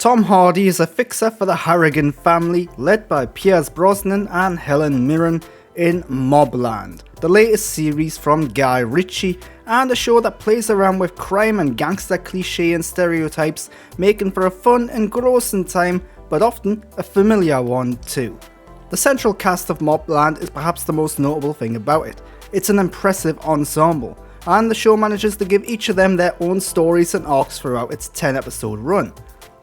Tom Hardy is a fixer for the Harrigan family, led by Pierce Brosnan and Helen Mirren in Mobland, the latest series from Guy Ritchie, and a show that plays around with crime and gangster cliché and stereotypes, making for a fun, engrossing time, but often a familiar one too. The central cast of Mobland is perhaps the most notable thing about it. It's an impressive ensemble, and the show manages to give each of them their own stories and arcs throughout its 10-episode run.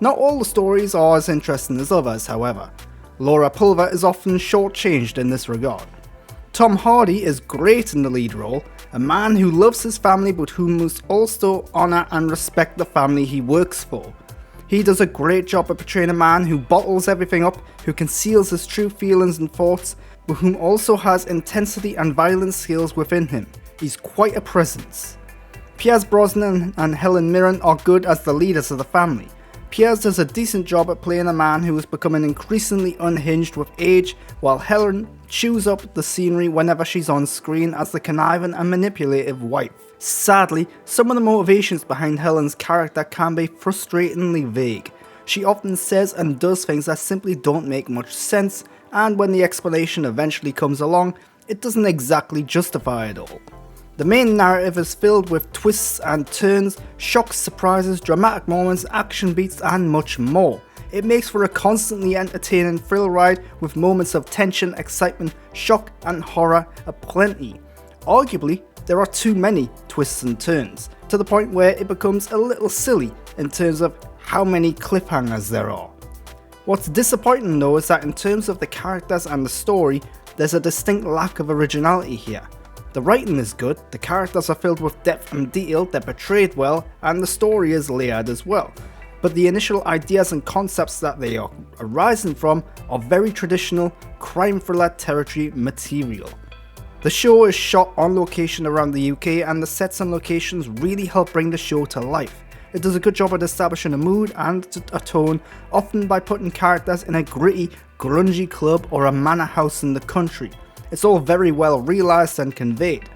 Not all the stories are as interesting as others, however. Laura Pulver is often shortchanged in this regard. Tom Hardy is great in the lead role, a man who loves his family but who must also honour and respect the family he works for. He does a great job of portraying a man who bottles everything up, who conceals his true feelings and thoughts, but whom also has intensity and violence skills within him. He's quite a presence. Pierce Brosnan and Helen Mirren are good as the leaders of the family. Pierce does a decent job at playing a man who is becoming increasingly unhinged with age, while Helen chews up the scenery whenever she's on screen as the conniving and manipulative wife. Sadly, some of the motivations behind Helen's character can be frustratingly vague. She often says and does things that simply don't make much sense, and when the explanation eventually comes along, it doesn't exactly justify it all. The main narrative is filled with twists and turns, shocks, surprises, dramatic moments, action beats and much more. It makes for a constantly entertaining thrill ride with moments of tension, excitement, shock and horror aplenty. Arguably, there are too many twists and turns, to the point where it becomes a little silly in terms of how many cliffhangers there are. What's disappointing though is that in terms of the characters and the story, there's a distinct lack of originality here. The writing is good, the characters are filled with depth and detail, they're portrayed well, and the story is layered as well. But the initial ideas and concepts that they are arising from are very traditional crime thriller territory material. The show is shot on location around the UK, and the sets and locations really help bring the show to life. It does a good job at establishing a mood and a tone, often by putting characters in a gritty, grungy club or a manor house in the country. It's all very well realised and conveyed.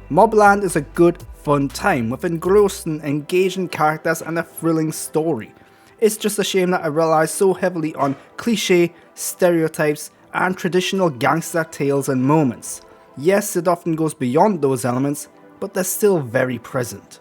Mobland is a good, fun time with engrossing, engaging characters and a thrilling story. It's just a shame that it relies so heavily on cliché, stereotypes and traditional gangster tales and moments. Yes, it often goes beyond those elements, but they're still very present.